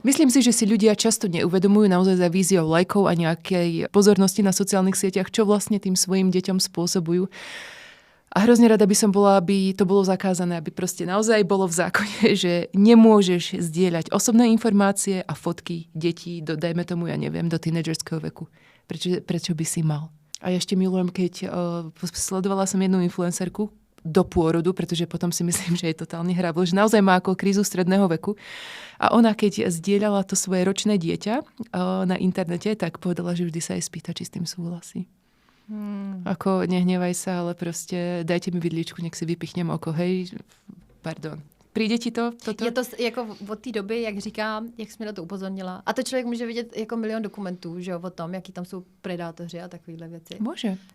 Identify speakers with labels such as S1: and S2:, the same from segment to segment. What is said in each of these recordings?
S1: Myslím si, že si ľudia často neuvedomujú naozaj za víziou lajkov a nejakej pozornosti na sociálnych sieťach, čo vlastne tým svojim deťom spôsobujú. A hrozne rada by som bola, aby to bolo zakázané, aby proste naozaj bolo v zákone, že nemôžeš zdieľať osobné informácie a fotky detí do, dajme tomu, ja neviem, do tínedžerského veku. Prečo by si mal? A ja ešte milujem, keď sledovala som jednu influencerku do pôrodu, pretože potom si myslím, že je totálne hráblo, že naozaj má ako krízu stredného veku. A ona, keď zdieľala to svoje ročné dieťa na internete, tak povedala, že vždy sa jej spýta, či s tým súhlasí. Ako nehnevaj sa, ale proste dajte mi vidličku, nech si vypichnem oko, hej, pardon. Přijde ti to? Toto?
S2: Je to jako od té doby, jak říkám, jak jsi mi na to upozornila. A to člověk může vidět jako milion dokumentů, že jo, o tom, jaký tam jsou predátoři a takovýhle věci.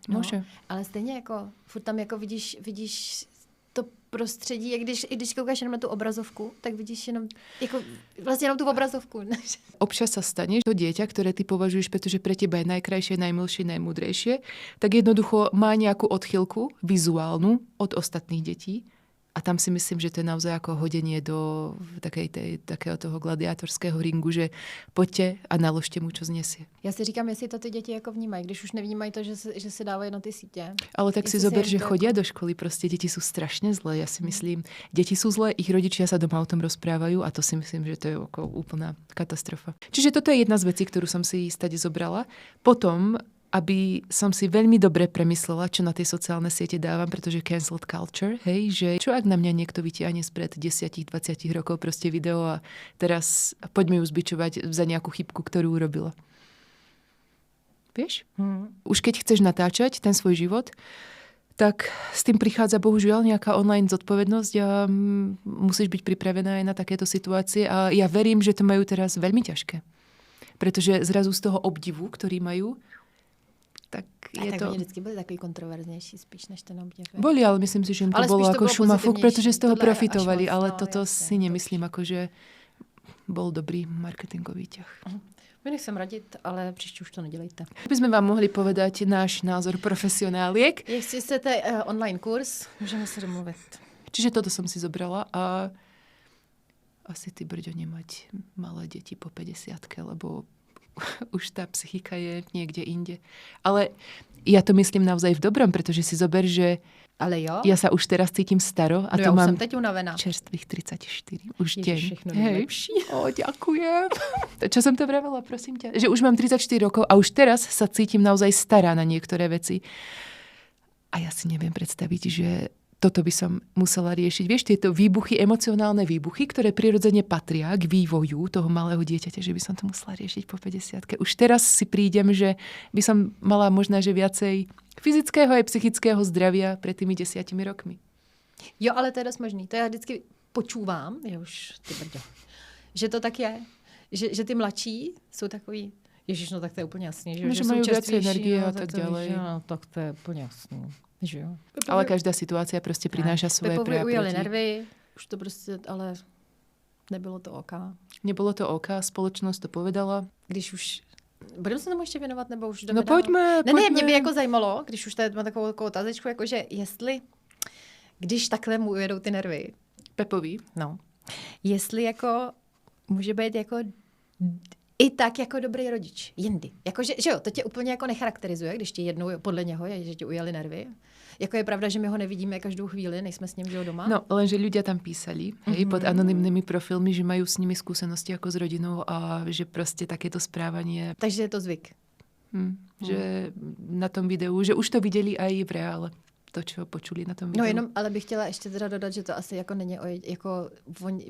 S1: Může.
S2: Ale stejně jako, furt tam jako vidíš to prostředí, i když koukáš jenom na tu obrazovku, tak vidíš jenom, jako, vlastně jenom tu obrazovku.
S1: Občas sa stane, to dieťa, ktoré ty považuješ, pretože pre teba je najkrajšie, najmilšie, najmúdrejšie, tak jednoducho má nejakú odchylku vizuálnu od ostatných detí. A tam si myslím, že to je naozaj ako hodenie do takého toho gladiátorského ringu, že poďte a naložte mu, čo znesie.
S2: Já si říkám, jestli to ty děti jako vnímají, když už nevnímají to, že se dávají na ty sítě.
S1: Ale tak si zober, že chodia do školy, proste deti sú strašne zlé. Ja si myslím, deti sú zlé, ich rodičia sa doma o tom rozprávajú a to si myslím, že to je ako úplná katastrofa. Čiže toto je jedna z vecí, ktorú som si stade zobrala. Potom aby som si veľmi dobre premyslela, čo na tie sociálne siete dávam, pretože cancelled culture, hej, že čo ak na mňa niekto vytiahne spred 10-20 rokov proste video a teraz poďme ju zbičovať za nejakú chybku, ktorú urobila. Vieš? Už keď chceš natáčať ten svoj život, tak s tým prichádza bohužiaľ nejaká online zodpovednosť a musíš byť pripravená aj na takéto situácie a ja verím, že to majú teraz veľmi ťažké. Pretože zrazu z toho obdivu, ktorý majú, tak je
S2: tak
S1: to...
S2: oni vždycky byli takový kontroverznější spíš než ten obdiv.
S1: Boli, ale myslím si, že im to bolo ako šumafuk, pretože z toho profitovali, ale toto jasne, si nemyslím, ako že bol dobrý marketingový ťah.
S2: My nechcem radit, ale příště už to nedělejte.
S1: By sme vám mohli povedať náš názor profesionáliek.
S2: Jestli chcete online kurz, môžeme sa domluvit.
S1: Čiže toto som si zobrala a asi ty, Brďo, nemať malé deti po 50-ke, lebo už tá psychika je niekde inde. Ale ja to myslím naozaj v dobrom, pretože si zober, že
S2: ale jo.
S1: Ja sa už teraz cítim staro a
S2: no
S1: tu mám
S2: teď unavená.
S1: Čerstvých 34. Už deň.
S2: Všechno nejlepší.
S1: Ďakujem. Čo som to vravela, prosím ťa? Že už mám 34 rokov a už teraz sa cítim naozaj stará na niektoré veci. A ja si neviem predstaviť, že toto by som musela riešiť. Vieš, tieto výbuchy, emocionálne výbuchy, ktoré prirodzene patria k vývoju toho malého dieťaťa, že by som to musela riešiť po 50-ke. Už teraz si prídem, že by som mala možná, že viacej fyzického aj psychického zdravia pred tými 10 rokmi.
S2: Jo, ale to je dost možný. To já vždycky počúvám, že to tak je. Že ty mladší jsou takový, ježiš, no tak to je úplně jasný. Že
S1: majú viacej energie a tak ďalej.
S2: No, tak to je úplně jasný. Že jo.
S1: Ale každá situácia proste prináša svoje pre a proti.
S2: Ujeli nervy, už to prostě, ale nebylo to oka.
S1: Nebylo to oka, spoločnosť to povedala.
S2: Když už... Budeme se tomu ještě věnovat, nebo už
S1: jdeme pojďme.
S2: Ne, mě by jako zajímalo, když už tady mám takovou otázečku, jakože jestli, když takhle mu ujedou ty nervy.
S1: Pepový.
S2: No. Jestli jako může být jako i tak jako dobrý rodič. Jindy. Jako, že jo, to tě úplně jako necharakterizuje, když ti jednou podle něho je, že ti ujeli nervy. Jako je pravda, že my ho nevidíme každou chvíli, nejsme s ním, že ho doma.
S1: No, lenže ľudia tam písali, hej, pod anonymnými profilmi, že majú s nimi skúsenosti ako s rodinou a že proste takéto správanie...
S2: Takže je to zvyk.
S1: Že na tom videu, že už to videli aj v reále. To, čo počuli na tom videu.
S2: No jenom, ale bych chtěla ještě teda dodat, že to asi jako není jako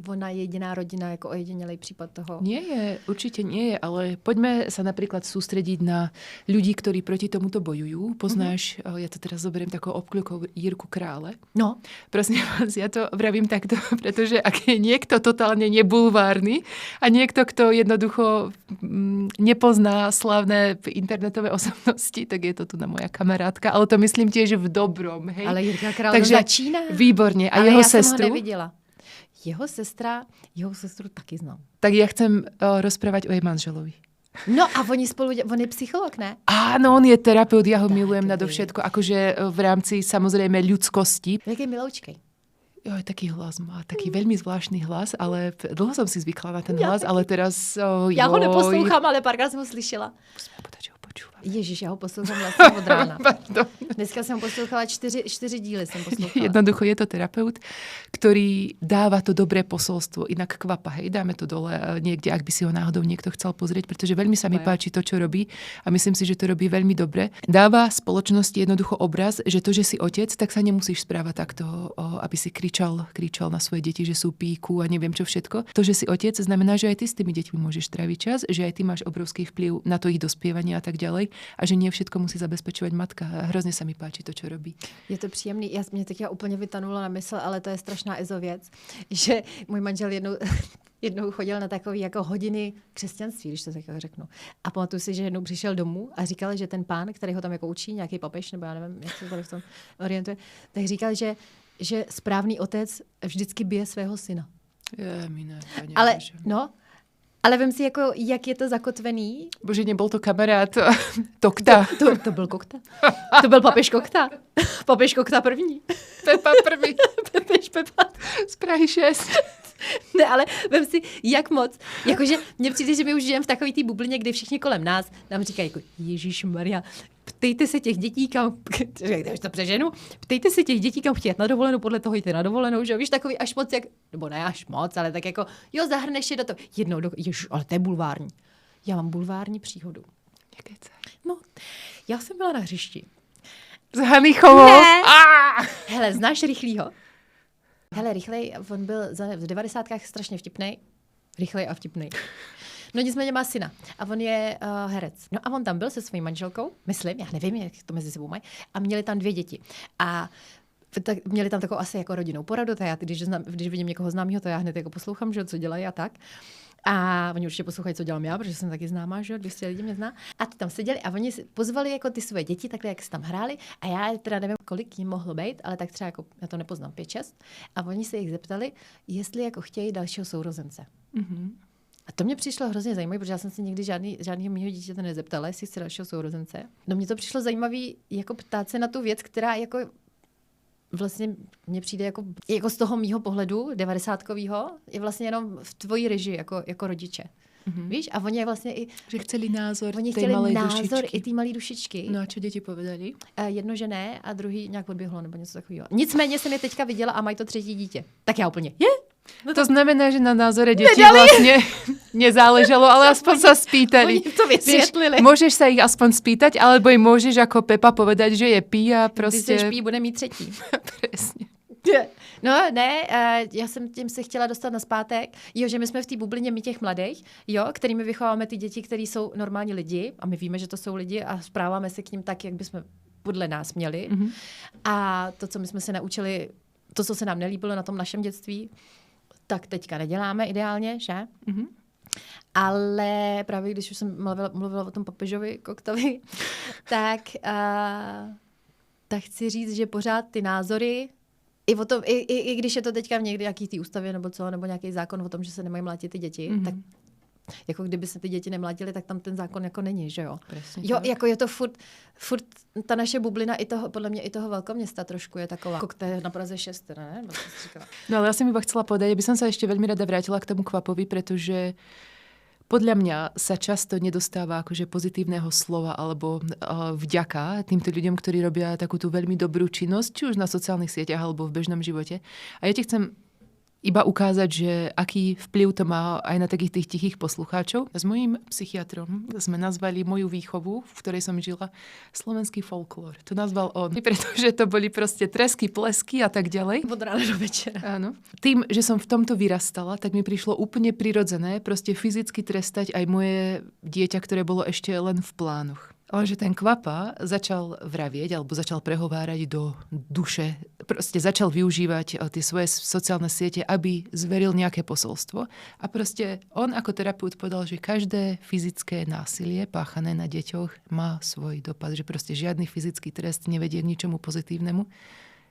S2: ona jediná rodina, jako ojedinělej případ toho.
S1: Nie je, určite nie je, ale poďme sa napríklad sústrediť na ľudí, ktorí proti tomuto bojujú. Poznáš, ja to teraz zoberiem takou obkľukou Jirku Krále.
S2: No.
S1: Prosím vás, ja to vravím takto, pretože ak je niekto totálne nebulvárny a niekto, kto jednoducho nepozná slavné internetové osobnosti, tak je to tu na moja kamarátka, ale to myslím tiež v dobrom. Hej.
S2: Ale Jirka Král začíná.
S1: Výborne. A
S2: ale
S1: jeho
S2: ja
S1: sestru?
S2: Som ho nevidela. Jeho sestru taky znám.
S1: Tak ja chcem rozprávať o jej manželovi.
S2: No a on je psycholog, ne?
S1: Áno, on je terapeut, ja ho milujem nadovšetko, akože v rámci samozrejme ľudskosti.
S2: Jaký miloučkej.
S1: Jo, taký hlas má, taký veľmi zvláštny hlas, ale dlho som si zvykla na ten hlas, ale teraz...
S2: Já ho neposlouchám, ale párkrát jsem ho slyšela.
S1: Musíme povedať, že ho počúvam.
S2: Ježiš, já ho poslouchám vlastně od rána.
S1: Pardon.
S2: Dneska jsem ho poslouchala 4 díly jsem poslouchala.
S1: Jednoducho je to terapeut, ktorý dáva to dobré posolstvo. Inak Kvapa, hej, dáme to dole niekde, ak by si ho náhodou niekto chcel pozrieť, pretože veľmi sa mi páči to, čo robí a myslím si, že to robí veľmi dobre. Dáva spoločnosti jednoducho obraz, že to, že si otec, tak sa nemusíš správať takto, aby si kričal na svoje deti, že sú píku a neviem čo všetko. To, že si otec, znamená, že aj ty s tými deťmi môžeš tráviť čas, že aj ty máš obrovský vplyv na to ich dospievanie a tak ďalej a že nie všetko musí zabezpečovať matka. A hrozně se mi páči to, čo robí.
S2: Je to příjemný. Mě teď úplně vytanulo na mysl, ale to je strašná EZO věc, že můj manžel jednou chodil na takové jako hodiny křesťanství, když to tak řeknu. A pamatuju si, že jednou přišel domů a říkal, že ten pán, který ho tam jako učí, nějaký papež, nebo já nevím, jak se tady v tom orientuje, tak říkal, že správný otec vždycky bije svého syna. Ale vem si, jako, jak je to zakotvený.
S1: Bože, nebol to kamarád Tokta.
S2: To byl Kokta. To byl papež Kokta. Papež Kokta první.
S1: Pepa první.
S2: Papež Pepa.
S1: Z Prahy 6.
S2: Ne, ale vem si, jak moc. Jakože mně přijde, že my už žijeme v takové té bublině, kde všichni kolem nás nám říkají, jako Ježišmarja, ptejte se těch dětí, kam, když to přeženu, ptejte se těch dětí, kam chtějí na dovolenou, podle toho jděte na dovolenou, že víš, takový až moc, jak, nebo ne až moc, ale tak jako, jo, zahrneš je do toho. Jednou, ale to je bulvární. Já mám bulvární příhodu. No, já jsem byla na hřišti.
S1: S Hanichovou?
S2: Ne. Hele, znáš Rychlýho? Hele, Rychlej, on byl v 90kách strašně vtipnej. Rychlej a vtipnej. No nicméně má syna a on je herec. No a on tam byl se svojí manželkou, myslím, já nevím, jak to mezi sebou mají, a měli tam 2 děti. A tak měli tam takovou asi jako rodinnou poradu, to já, když vidím někoho známého, to já hned jako poslouchám, že co dělají a tak. A oni určitě poslouchají, co dělám já, protože jsem taky známá, že 200 lidí mě zná. A ty tam seděli a oni pozvali jako ty své děti, takhle jak se tam hráli. A já teda nevím, kolik jim mohlo být, ale tak třeba jako, já to nepoznám, 5-6. A oni se jich zeptali, jestli jako chtějí dalšího sourozence. Mm-hmm. A to mě přišlo hrozně zajímavé, protože já jsem si nikdy žádného mýho dítěte nezeptala, jestli chce dalšího sourozence. No mně to přišlo zajímavé jako ptát se na tu věc, která jako vlastně mně přijde jako z toho mýho pohledu 90kovýho je vlastně jenom v tvojí režii jako rodiče. Mm-hmm. Víš? A oni vlastně i...
S1: Že chceli názor
S2: oni
S1: tej malej
S2: názor
S1: dušičky.
S2: I té malé dušičky.
S1: No a čo děti povedali?
S2: Jedno, že ne a druhý nějak odběhlo nebo něco takového. Nicméně jsem je teďka viděla a mají to 3. dítě. Tak já úplně,
S1: No to znamená, že na názore detí vlastne nezáležalo, ale aspoň sa spýtali.
S2: Oni to vysvětlili.
S1: Môžeš sa ich aspoň spýtať, alebo im môžeš ako Pepa povedať, že je pí a prostě...
S2: Když se špí, bude mít 3.
S1: Presne.
S2: No ne, já jsem tím se chtěla dostat nazpátek, jo, že my jsme v té bublině my těch mladých, jo, kterými vychováváme ty děti, kteří jsou normální lidi a my víme, že to jsou lidi a správáme se k ním tak, jak bychom podle nás měli. Mm-hmm. A to, co my jsme se naučili, to, co se nám nelíbilo na tom našem dětství, tak teďka neděláme ideálně, že? Mm-hmm. Ale právě když už jsem mluvila o tom papežovi Koktovi, tak chci říct, že pořád ty názory I když je to teďka v nějaký té ústavě nebo co, nebo nějaký zákon o tom, že se nemají mlátit ty děti, tak jako kdyby se ty děti nemlátily, tak tam ten zákon jako není, že jo?
S1: Presne,
S2: jo, jako je to furt ta naše bublina i toho, podle mě i toho velkoměsta trošku je taková, jako na Praze 6, teda, ne?
S1: No ale ja som iba chcela povedať, aby som sa ešte veľmi rada vrátila k tomu Kvapovi, pretože podľa mňa sa často nedostáva akože pozitívneho slova alebo vďaka týmto ľuďom, ktorí robia takú tú veľmi dobrú činnosť, či už na sociálnych sieťach alebo v bežnom živote. A ja ti chcem iba ukázať, že aký vplyv to má aj na takých tých tichých poslucháčov. S mojím psychiatrom sme nazvali moju výchovu, v ktorej som žila, slovenský folklór. To nazval on, pretože to boli proste tresky, plesky a tak ďalej.
S2: Od rána do večera.
S1: Áno. Tým, že som v tomto vyrastala, tak mi prišlo úplne prirodzené proste fyzicky trestať aj moje dieťa, ktoré bolo ešte len v plánoch. Lenže ten Kvapa začal vravieť, alebo začal prehovárať do duše, proste začal využívať tie svoje sociálne siete, aby zveril nejaké posolstvo. A proste on ako terapeut povedal, že každé fyzické násilie páchané na deťoch má svoj dopad, že proste žiadny fyzický trest nevedie k ničomu pozitívnemu.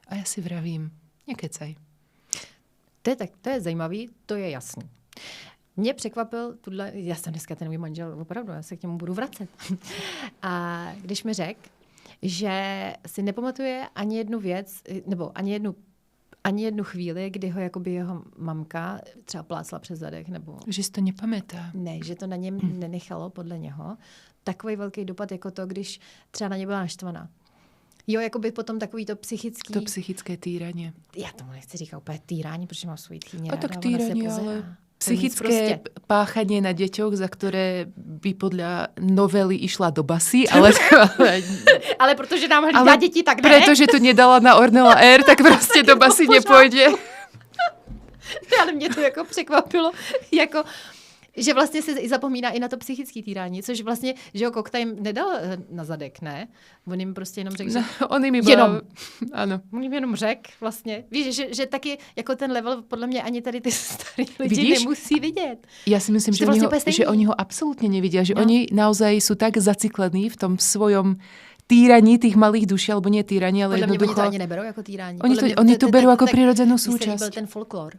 S1: A ja si vravím, nekecaj.
S2: To je zajímavý, to je jasný. Mě překvapil, já jsem dneska ten můj manžel, opravdu, já se k němu budu vracet. A když mi řekl, že si nepamatuje ani jednu věc, nebo ani jednu chvíli, kdy ho jakoby jeho mamka třeba plácla přes zadek, nebo...
S1: Že si to nepamätá.
S2: Ne, že to na něm nenechalo podle něho. Takový velký dopad jako to, když třeba na ně byla naštvaná. Jo, jakoby potom takový to psychický...
S1: To psychické týranie.
S2: Já tomu nechci říkat úplně týrání, protože mám svoji tchýni
S1: A
S2: ráda,
S1: tak
S2: ona se
S1: týranie,
S2: pozerá.
S1: ale
S2: To je nic
S1: psychické páchanie na deťoch, za ktoré by podľa novely išla do basy, ale
S2: Ale protože nám hlídá děti, tak ne.
S1: pretože to nedala na Ornella R, tak prostě do basy nepůjde.
S2: Ale mě to jako překvapilo, jako, že vlastně se i zapomíná i na to psychické týrání, což vlastně, že ho Kokta jim nedal na zadek, ne? On jim prostě jenom řekl, že...
S1: On jim
S2: Jenom.
S1: Ano.
S2: On jim jenom řekl vlastně. Víš, že taky jako ten level podle mě ani tady ty starý lidi
S1: Vidíš?
S2: nemusí vidět.
S1: Ja si myslím,
S2: Že
S1: že,
S2: to vlastně
S1: oni,
S2: úplně stejný.
S1: že oni ho absolútne nevidia, že
S2: No.
S1: oni naozaj sú tak zaciklení v tom svojom týraní tých malých duší, alebo nie týraní, ale
S2: Podle mě oni
S1: jednoducho...
S2: to ani neberou jako týrání.
S1: Oni
S2: Podle
S1: to,
S2: mě
S1: oni to berú ako
S2: tak-
S1: prirodzenú
S2: mně se líbil
S1: súčasť.
S2: ten folklor.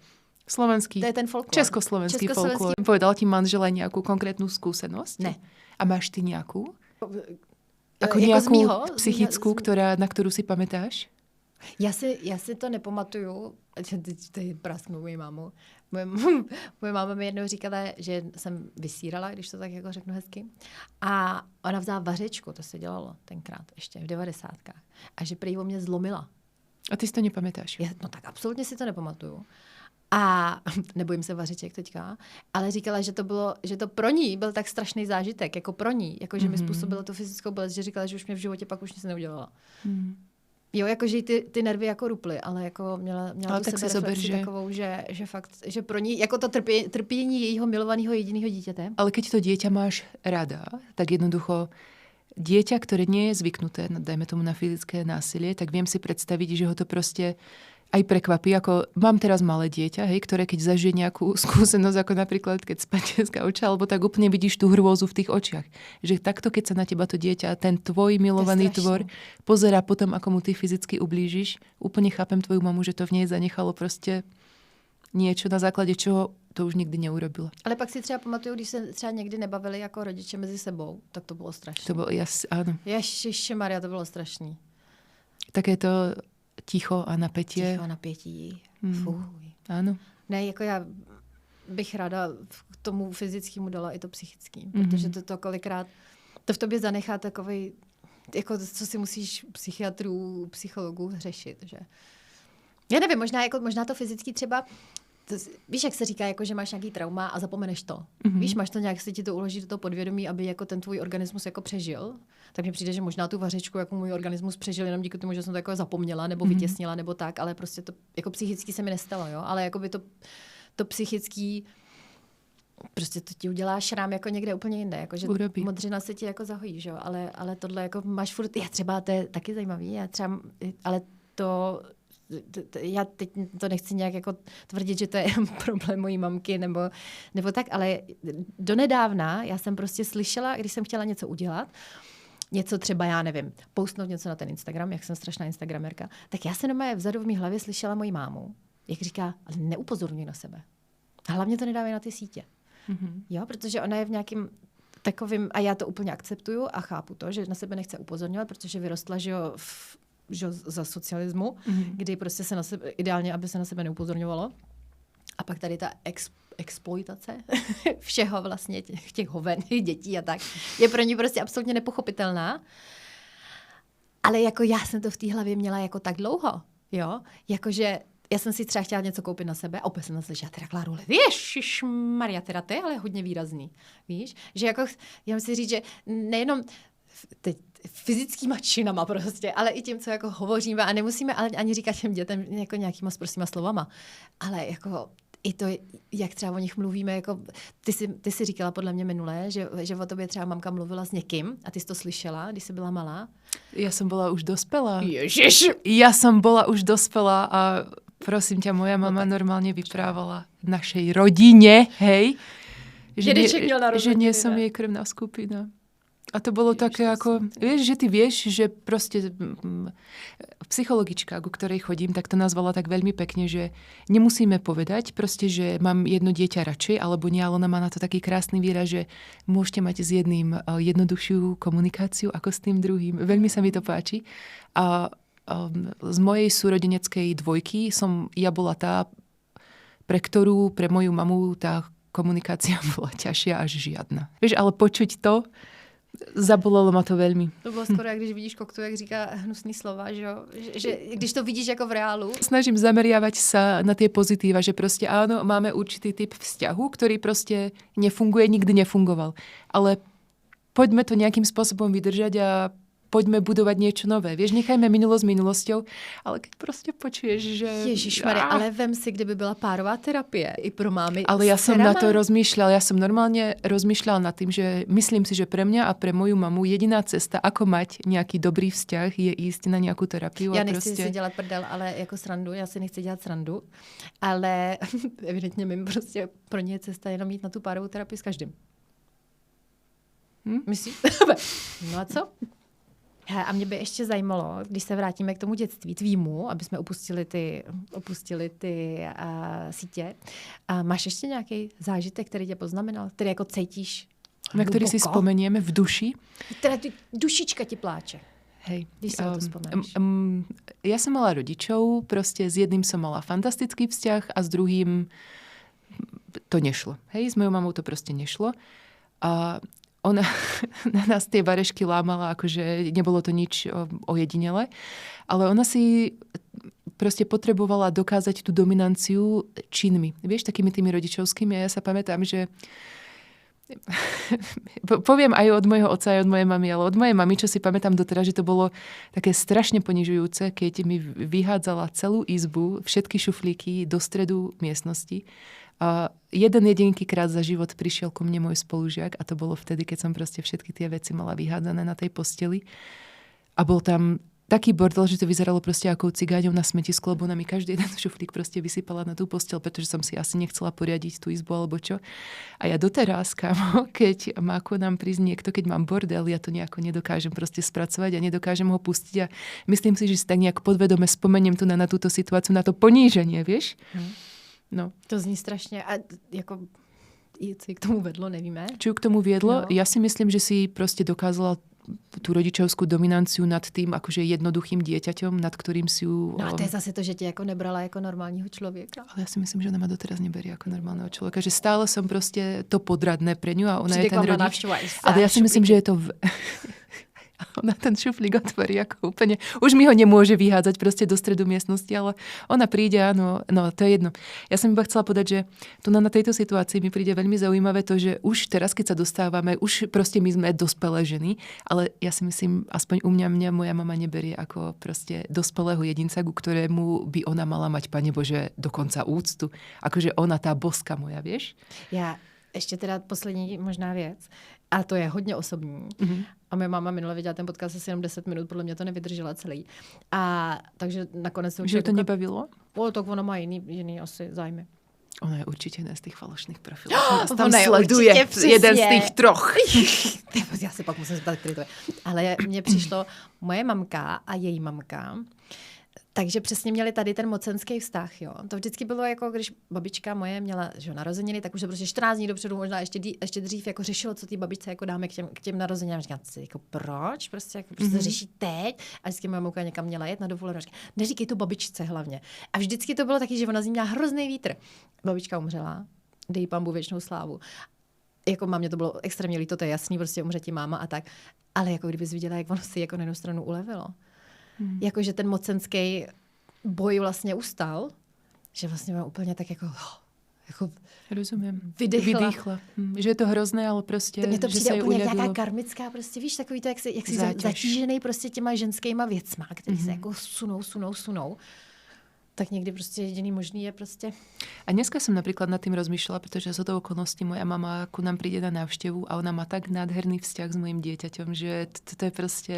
S1: Slovenský.
S2: To je ten folklor.
S1: Československý folklor. Povedal ti manžela nejakú konkrétnu skúsenosť?
S2: Ne.
S1: A máš ty nejakú? Ako
S2: Jako z
S1: nejakú
S2: mýho?
S1: psychickú, na ktorú si pamätáš?
S2: Já si to nepamatuju, to je prasknu moji mámu. Moje máma mi jednou říkala, že jsem vysírala, když to tak jako řeknu hezky. A ona vzala vařečku, to se dělalo tenkrát, ještě v 90. A že prý o mě zlomila.
S1: A ty si to nepamätáš?
S2: No tak absolutně si to nepamatuju. A nebojím se vařeček teďka, ale říkala, že to pro ní byl tak strašný zážitek, jako pro ní, jako že mi způsobilo tu fyzickou bolest, že říkala, že už mě v životě pak už nic neudělala. Jo, jakože ty nervy jako ruply, ale jako měla
S1: Ale
S2: tu
S1: tak si
S2: sebereflexi
S1: zober,
S2: takovou, že fakt, že pro ní, jako to trpění jejího milovaného jediného dítěte.
S1: Ale keď to dieťa máš rada, tak jednoducho dieťa, ktoré nie je zvyknuté, dajme tomu na fyzické násilie, tak viem si predstaviť, že ho to proste aj prekvapí, ako mám teraz malé dieťa, hej, ktoré keď zažije nejakú skúsenosť, ako napríklad keď spadne z gauča, alebo tak úplne vidíš tú hrôzu v tých očiach. Že takto, keď sa na teba to dieťa, ten tvoj milovaný tvor pozerá potom, ako mu ty fyzicky ublížiš, úplne chápem tvoju mamu, že to v nej zanechalo proste niečo, na základe čoho to už nikdy neurobila.
S2: Ale pak si třeba pamatuju, když se třeba někdy nebavili jako rodiče mezi sebou, tak to bylo strašné.
S1: To bolo, áno.
S2: Ježišmarja, to bylo strašný.
S1: Takéto ticho a napätie.
S2: Ticho, napětí. Fuj.
S1: Áno.
S2: Ne, jako já bych ráda k tomu fyzickému dala i to psychický, protože to kolikrát, to v tobě zanechá takovej, jako co si musíš psychiatrů, psychologů řešit, že? Já nevím, možná to fyzický třeba, víš, jak se říká, jako, že máš nějaký trauma a zapomeneš to. Víš, máš to nějak, se ti to uloží do toho podvědomí, aby jako ten tvůj organismus jako přežil. Tak mně přijde, že možná tu vařečku jako můj organismus přežil jenom díky tomu, že jsem to jako zapomněla nebo vytěsnila nebo tak, ale prostě to jako psychicky se mi nestalo, jo. Ale jako by to psychický, prostě to ti udělá šrám jako někde úplně jinde, jako že
S1: Urobí.
S2: modřina se ti jako zahojí, že jo. Ale tohle jako máš furt, já třeba, to je taky zajímavý, ale to já teď to nechci nějak jako tvrdit, že to je problém mojí mamky nebo tak, ale donedávna já jsem prostě slyšela, když jsem chtěla něco udělat, něco třeba, já nevím, postnout něco na ten Instagram, jak jsem strašná instagramerka, tak já jsem doma vzadu v mý hlavě slyšela moji mámu, jak říká, ale neupozorňuj na sebe. A hlavně to nedávej na ty sítě. Jo, protože ona je v nějakým takovým, a já to úplně akceptuju a chápu to, že na sebe nechce upozorňovat, protože vyrostla, že jo, za socialismu, kdy prostě se na sebe, ideálně, aby se na sebe neupozorňovalo. A pak tady ta exploitace všeho vlastně, těch hoven, dětí a tak, je pro ní prostě absolutně nepochopitelná. Ale jako já jsem to v té hlavě měla jako tak dlouho, jo, jakože já jsem si třeba chtěla něco koupit na sebe a opět jsem slyšela teda Kláru, ježišmarja, teda to je ale hodně výrazný, víš, že jako, já musím říct, že nejenom teď fyzickýma činama prostě, ale i tím, co jako hovoříme a nemusíme ani říkat těm dětem jako nějakýma sprostýma slovama, ale jako i to, jak třeba o nich mluvíme, jako ty jsi říkala podle mě minule, že o tobě třeba mamka mluvila s někým a ty jsi to slyšela, když jsi byla malá.
S1: Ja som bola už dospelá.
S2: Ježiš!
S1: Ja som bola už dospelá a prosím ťa, moja mama normálne vyprávala našej rodine, hej, že nie som jej krvná skupina. A to bolo také ako, vieš, že ty vieš, že proste psychologička, ku ktorej chodím, tak to nazvala tak veľmi pekne, že nemusíme povedať proste, že mám jedno dieťa radšej, alebo nie, ale ona má na to taký krásny výraz, že môžete mať s jedným jednoduchšiu komunikáciu ako s tým druhým. Veľmi sa mi to páči. A z mojej súrodeneckej dvojky ja bola tá, pre ktorú, pre moju mamu tá komunikácia bola ťažšia až žiadna. Vieš, ale počuť to, zabolelo ma to veľmi.
S2: To bylo skoro, jak když vidíš koktu, jak říká hnusný slova, že když to vidíš jako v reálu.
S1: Snažím zameriavať sa na tie pozitíva, že proste áno, máme určitý typ vzťahu, ktorý proste nefunguje, nikdy nefungoval. Ale poďme to nejakým spôsobom vydržať a poďme budovať niečo nové. Vieš, nechajme minulosť minulosťou, ale keď proste počuješ, že...
S2: Ježišmarja, ale vem si, kdyby byla párová terapie i pro mámy.
S1: Ale ja som na to rozmýšľala, ja som normálne rozmýšľala nad tým, že myslím si, že pre mňa a pre moju mamu jediná cesta, ako mať nejaký dobrý vzťah, je ísť na nejakú terapiu.
S2: Já nechci si dělat prdel, ale jako srandu, já si nechci dělat srandu, ale evidentně mým prostě pro ně je cesta jenom jít na tu párovou terapii s každým. Myslíš? No a co? A mě by ještě zajímalo, když se vrátíme k tomu dětství tvýmu, aby jsme opustili ty sítě. A máš ještě nějaký zážitek, který tě poznamenal, který jako cítíš
S1: na ktorý si spomenieme v duši?
S2: Teda dušička ti pláče.
S1: Hej.
S2: Když si o to spomeneš.
S1: Ja som mala rodičov, proste s jedným som mala fantastický vzťah a s druhým to nešlo. Hej, s mojou mamou to proste nešlo. A ona na nás tie varešky lámala, akože nebolo to nič ojedinele, ale ona si proste potrebovala dokázať tú dominanciu činmi. Vieš, takými tými rodičovskými. A ja sa pamätám, že poviem aj od mojho otca, aj od mojej mamy, ale od mojej mamy, čo si pamätám doteraz, že to bolo také strašne ponižujúce, keď mi vyhádzala celú izbu, všetky šuflíky do stredu miestnosti. A jeden jedinky krát za život prišiel ku mne môj spolužiak a to bolo vtedy, keď som proste všetky tie veci mala vyhádzané na tej posteli. A bol tam taký bordel, že to vyzeralo proste ako cigáňov na smetisku, lebo ona mi každý jeden šuflík proste vysypala na tú posteľ, pretože som si asi nechcela poriadiť tú izbu alebo čo. A ja doteraz, kámo, keď má ako nám prísť niekto, keď mám bordel, ja to nejako nedokážem proste spracovať a nedokážem ho pustiť a myslím si, že si tak nejak podvedome spomeniem tu na túto situáciu, na to poníženie, vieš? No.
S2: To zní strašně. A jako, co k tomu vedlo, nevíme.
S1: Čo k tomu viedlo? No. Ja si myslím, že si proste dokázala tú rodičovskú dominanciu nad tým akože jednoduchým dieťaťom, nad ktorým si ju...
S2: No a to je zase to, že tě jako nebrala jako normálního člověka.
S1: Ale ja si myslím, že ona ma doteraz neberie ako normálneho človeka. Že stále som proste to podradné pre ňu a ona je ten rodič. Ale ja si myslím, že je to... Ona ten šuflík otvorí ako úplne... Už mi ho nemôže vyhádzať proste do stredu miestnosti, ale ona príde, áno, no to je jedno. Ja som iba chcela povedať, že tu na tejto situácii mi príde veľmi zaujímavé to, že už teraz, keď sa dostávame, už proste my sme dospelé ženy, ale ja si myslím, aspoň u mňa moja mama neberie ako proste dospelého jedinca, ku ktorému by ona mala mať, Pane Bože, dokonca úctu. Akože ona tá boska moja, vieš?
S2: Ja ještě teda poslední možná věc. A to je hodně osobní. Mm-hmm. A moje máma minule viděla ten podcast asi jenom 10 minut, podle mě to nevydržela celý. A takže nakonec jsem...
S1: Že to nebavilo?
S2: Tak ona má jiný asi zájmy.
S1: Ona je určitě jeden z těch falošných profilů. Ona tam sleduje jeden z těch troch.
S2: Já se pak musím zeptat, který to je. Ale mně přišlo moje mamka a její mamka. Takže přesně měli tady ten mocenský vztah, jo. To vždycky bylo jako, když babička moje měla narozeniny, tak už to prostě 14 dní dopředu, možná ještě dřív jako řešilo, co ty babičce jako dáme k těm narozeninám. Říkám, jako proč? Prostě to řeší teď. A vždycky moje mamka někam měla jet na dovolenou. Neříkej to babičce hlavně. A vždycky to bylo taky, že ona z ní měla hrozný vítr. Babička umřela, dej pambu věčnou slávu. Jako mámě to bylo extrémně líto, to je jasný, prostě umře ti máma a tak. Ale jako kdybys viděla, jak ono si jako na jednu stranu ulevilo. Jakože ten mocenský boj vlastně ustal, že vlastně mám úplně tak jako
S1: rozumím.
S2: Vydechla.
S1: Že je to hrozné, ale prostě,
S2: mně to
S1: že
S2: přijde
S1: se jí
S2: úplně
S1: uľavilo.
S2: nějaká karmická, prostě víš, takový to, jak jsi zatížený prostě těma ženskýma věcma, který se jako sunou. Tak niekdy proste jediný možný je proste...
S1: A dneska som napríklad nad tým rozmýšľala, pretože z toho okolností moja mama ku nám príde na návštevu a ona má tak nádherný vzťah s mojím dieťaťom, že to je proste...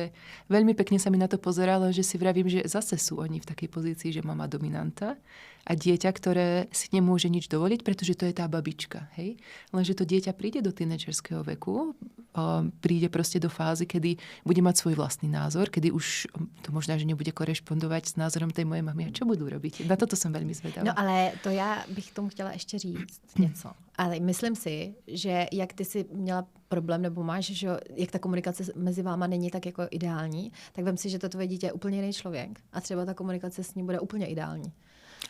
S1: Veľmi pekne sa mi na to pozerala, že si vravím, že zase sú oni v takej pozícii, že mama dominanta a dieťa, ktoré si nemôže nič dovoliť, pretože to je tá babička, hej? Lenže to dieťa príde do tínedžerského veku, príde proste do fázy, kedy bude mať svoj vlastný názor, kedy už to možná, že nebude korešpondovať s názorom tej mojej mamy. A čo budú robiť? Na toto som veľmi zvedavá.
S2: No ale to já bych tomu chtěla ještě říct něco. Ale myslím si, že jak ty si měla problém, nebo máš, že jak ta komunikace mezi váma není tak jako ideální, tak vem si, že to tvoje dítě je úplně jiný člověk a třeba ta komunikace s ním bude úplně ideální.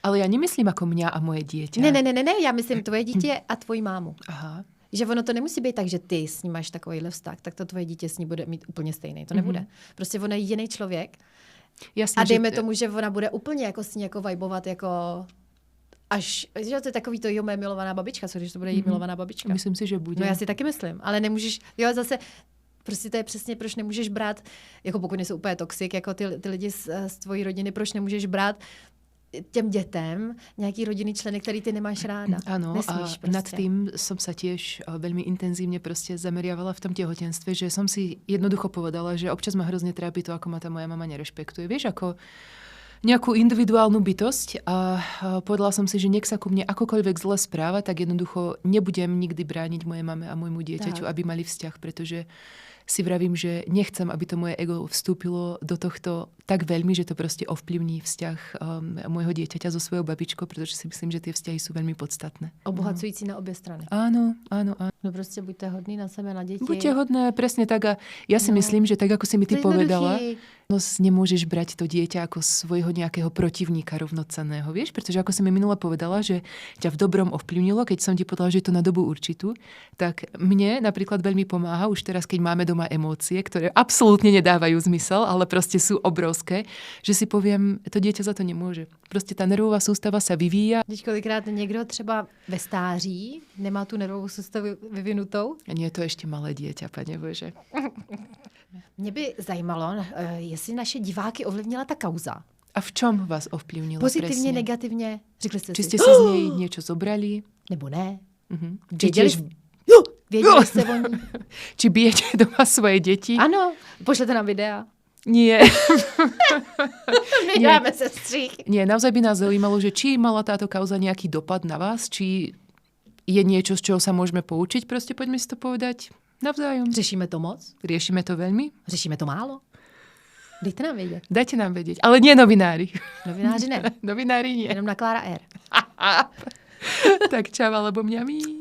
S1: Ale ja nemyslím ako mňa a moje dieťa.
S2: Ne, já myslím tvoje dítě a tvoji mámu.
S1: Aha.
S2: Že ono to nemusí být tak, že ty s ním máš takovýhle vztah, tak to tvoje dítě s ní bude mít úplně stejný. To nebude. Prostě ona je jiný člověk.
S1: Jasne,
S2: A dejme tomu, že ona bude úplně jako s ní jako vibovat jako až, že to je takový to jo, moje milovaná babička, co když to bude jí milovaná babička.
S1: Myslím si, že bude.
S2: No já si taky myslím, ale nemůžeš, jo zase, prostě to je přesně, proč nemůžeš brát, jako pokud nejsou úplně toxik, jako ty lidi z tvojí rodiny, proč nemůžeš brát těm dětem nějaký rodinný členy, který ty nemáš ráda.
S1: Áno,
S2: nesmíš
S1: a
S2: prostě.
S1: nad tým som sa tiež veľmi intenzívne proste zameriavala v tom tehotenstve, že som si jednoducho povedala, že občas ma hrozne trápi to, ako ma tá moja mama nerešpektuje. Vieš, ako nejakú individuálnu bytosť a povedala som si, že nech sa ku mne akokoľvek zle správa, tak jednoducho nebudem nikdy brániť mojej mame a môjmu dieťaťu, aby mali vzťah, pretože si vravím, že nechcem, aby to moje ego vstúpilo do tohto tak veľmi, že to proste ovplyvní vzťah môjho dieťaťa so svojou babičkou, pretože si myslím, že tie vzťahy sú veľmi podstatné.
S2: Obohacující na obě strany.
S1: Áno.
S2: No prostě buďte hodní na sebe, na děti.
S1: Buďte hodné, presne tak. A ja si myslím, že tak, ako si mi ty povedala, nemôžeš brať to dieťa ako svojho nejakého protivníka rovnocenného, vieš? Pretože ako si mi minule povedala, že ťa v dobrom ovplyvnilo, keď som ti povedala, že je to na dobu určitú, tak mne napríklad veľmi pomáha už teraz, keď máme doma emócie, ktoré absolútne nedávajú zmysel, ale proste sú obrovské, že si poviem, to dieťa za to nemôže. Proste tá nervová sústava sa vyvíja.
S2: Teď kolikrát někdo třeba ve stáří nemá tu nervovou soustavu vyvinutou.
S1: A nie je to ešte malé dieťa, Pane Bože.
S2: Mě by zajímalo, jestli naše diváky ovlivnila ta kauza.
S1: A v čom vás ovplyvnila
S2: Pozitivně,
S1: presne?
S2: negativně? Řekli jste
S1: Či
S2: si,
S1: ste si z nej niečo zobrali?
S2: nebo ne?
S1: Či
S2: Věděli,
S1: tiež...
S2: věděli jste o ní?
S1: Či bijete doma svoje deti?
S2: Ano, pošlete nám videa.
S1: Nie.
S2: My dáme se střih.
S1: Nie, naozaj by nás zaujímalo, že či mala táto kauza nejaký dopad na vás, či je niečo, z čoho sa môžeme poučiť. Proste poďme si to povedať navzájom.
S2: Řešíme to moc?
S1: Riešime to veľmi?
S2: Řešíme to málo? Dejte nám vědět.
S1: Dajte nám vedieť. Ale nie novinári.
S2: Novináři ne.
S1: Novinári nie.
S2: Jenom na Klára R.
S1: Tak čau, alebo mňami.